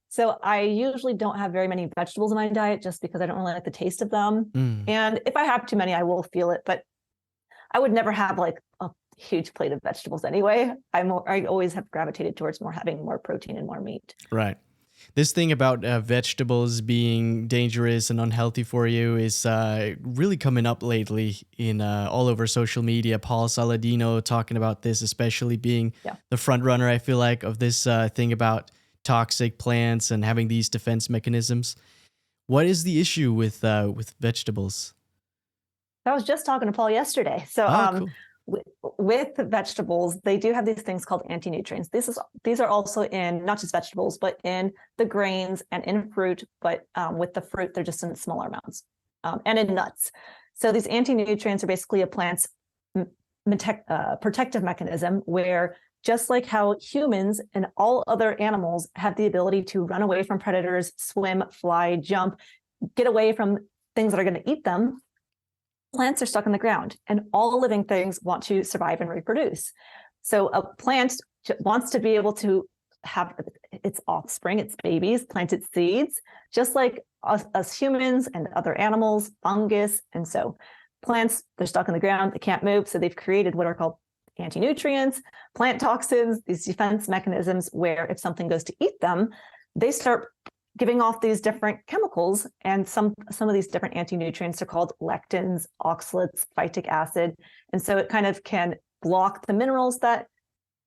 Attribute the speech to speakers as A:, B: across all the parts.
A: So I usually don't have very many vegetables in my diet just because I don't really like the taste of them.
B: Mm.
A: And if I have too many, I will feel it, but I would never have like a huge plate of vegetables anyway. I always have gravitated towards having more protein and more meat.
B: Right. This thing about vegetables being dangerous and unhealthy for you is really coming up lately in all over social media. Paul Saladino talking about this, especially being
A: Yeah.
B: the front runner, I feel like, of this thing about toxic plants and having these defense mechanisms. What is the issue with vegetables?
A: I was just talking to Paul yesterday. So
B: Oh, cool.
A: with vegetables, they do have these things called anti-nutrients. These are also in not just vegetables, but in the grains and in fruit. But with the fruit, they're just in smaller amounts, and in nuts. So these anti-nutrients are basically a plant's protective mechanism, where just like how humans and all other animals have the ability to run away from predators, swim, fly, jump, get away from things that are going to eat them, plants are stuck in the ground, and all living things want to survive and reproduce. So a plant wants to be able to have its offspring, its babies, plant its seeds, just like us humans and other animals, fungus. And so plants, they're stuck in the ground, they can't move. So they've created what are called anti-nutrients, plant toxins, these defense mechanisms where if something goes to eat them, they start giving off these different chemicals, and some of these different anti-nutrients are called lectins, oxalates, phytic acid. And so it kind of can block the minerals that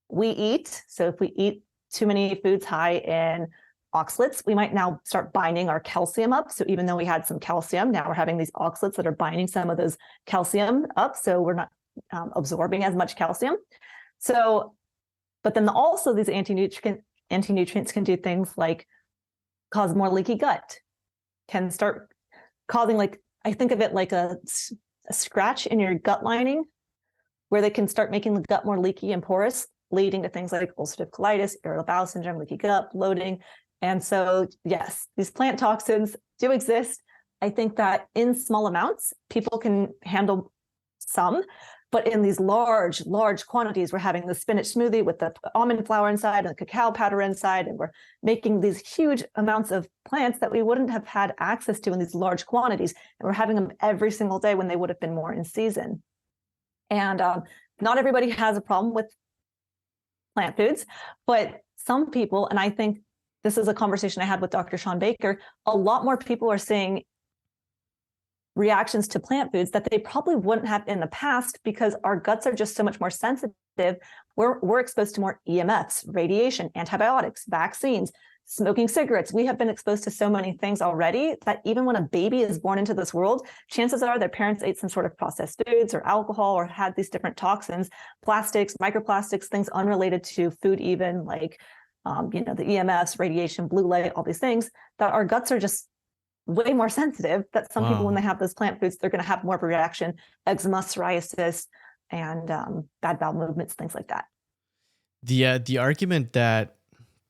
A: we eat. So if we eat too many foods high in oxalates, we might now start binding our calcium up. So even though we had some calcium, now we're having these oxalates that are binding some of those calcium up. So we're not absorbing as much calcium. So, but then also these anti-nutrients can do things like cause more leaky gut, can start causing, like, I think of it like a scratch in your gut lining, where they can start making the gut more leaky and porous, leading to things like ulcerative colitis, irritable bowel syndrome, leaky gut, bloating. And so, yes, these plant toxins do exist. I think that in small amounts, people can handle some, but in these large quantities, we're having the spinach smoothie with the almond flour inside and the cacao powder inside, and we're making these huge amounts of plants that we wouldn't have had access to in these large quantities. And we're having them every single day when they would have been more in season. And not everybody has a problem with plant foods, but some people, and I think this is a conversation I had with Dr. Sean Baker, a lot more people are seeing reactions to plant foods that they probably wouldn't have in the past, because our guts are just so much more sensitive. We're exposed to more EMFs, radiation, antibiotics, vaccines, smoking cigarettes. We have been exposed to so many things already that even when a baby is born into this world, chances are their parents ate some sort of processed foods or alcohol or had these different toxins, plastics, microplastics, things unrelated to food, even like the EMFs, radiation, blue light, all these things, that our guts are just way more sensitive, that some people, when they have those plant foods, they're going to have more of a reaction, eczema, psoriasis, and bad bowel movements, things like that.
B: The argument that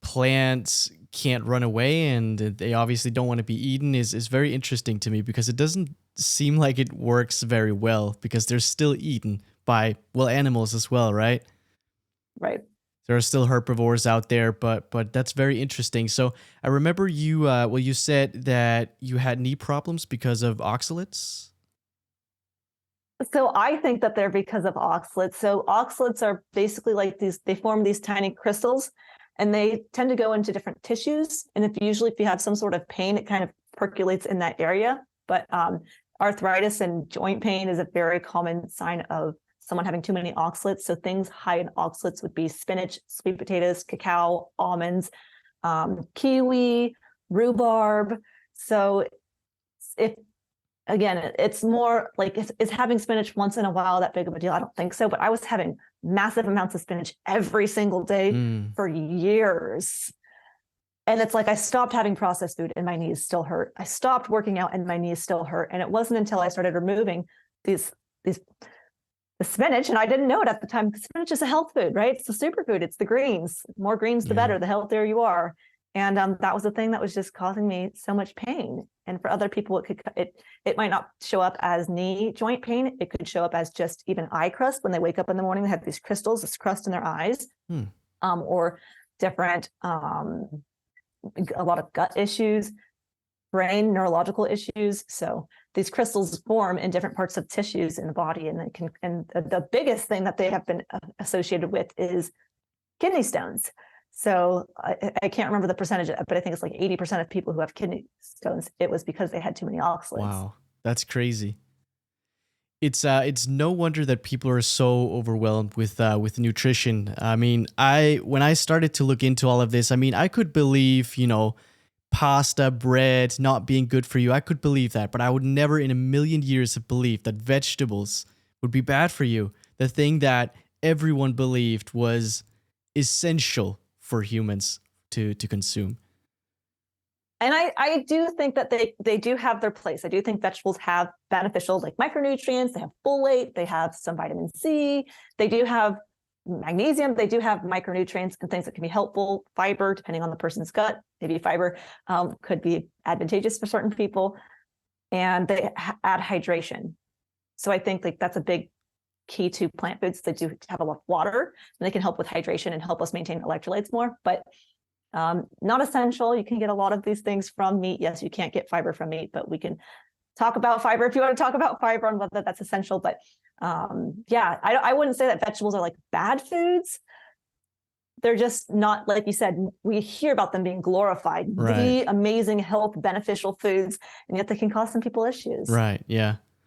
B: plants can't run away and they obviously don't want to be eaten is very interesting to me, because it doesn't seem like it works very well, because they're still eaten by, well, animals as well, right?
A: Right.
B: There are still herbivores out there, but that's very interesting. So I remember you said that you had knee problems because of oxalates.
A: So I think that they're because of oxalates. So oxalates are basically like they form these tiny crystals, and they tend to go into different tissues. And if you have some sort of pain, it kind of percolates in that area. But arthritis and joint pain is a very common sign of someone having too many oxalates. So things high in oxalates would be spinach, sweet potatoes, cacao, almonds, kiwi, rhubarb. So it's more like, is having spinach once in a while that big of a deal? I don't think so. But I was having massive amounts of spinach every single day for years. And it's like, I stopped having processed food and my knees still hurt. I stopped working out and my knees still hurt. And it wasn't until I started removing the spinach, and I didn't know it at the time, because spinach is a health food, right? It's a superfood. It's the greens. More greens, the better, the healthier you are. And that was the thing that was just causing me so much pain. And for other people, it might not show up as knee joint pain. It could show up as just even eye crust. When they wake up in the morning, they have these crystals, this crust in their eyes, or different a lot of gut issues, brain neurological issues. So these crystals form in different parts of tissues in the body, and they can. And the biggest thing that they have been associated with is kidney stones. So I can't remember the percentage, but I think it's like 80% of people who have kidney stones, it was because they had too many oxalates.
B: Wow, that's crazy. It's no wonder that people are so overwhelmed with nutrition. I mean, when I started to look into all of this, I mean, I could believe, pasta, bread not being good for you. I could believe that, but I would never in a million years have believed that vegetables would be bad for you. The thing that everyone believed was essential for humans to consume.
A: And I do think that they do have their place. I do think vegetables have beneficial, like, micronutrients. They have folate, they have some vitamin C, they do have magnesium, they do have micronutrients and things that can be helpful. Fiber, depending on the person's gut, maybe fiber could be advantageous for certain people. And they add hydration. So I think, like, that's a big key to plant foods. They do have a lot of water, and they can help with hydration and help us maintain electrolytes more, but not essential. You can get a lot of these things from meat. Yes, you can't get fiber from meat, but we can talk about fiber if you want to talk about fiber and whether that's essential. But yeah, I wouldn't say that vegetables are like bad foods. They're just not, like you said, we hear about them being glorified,
B: Right.
A: the amazing health beneficial foods, and yet they can cause some people issues.
B: Right. Yeah.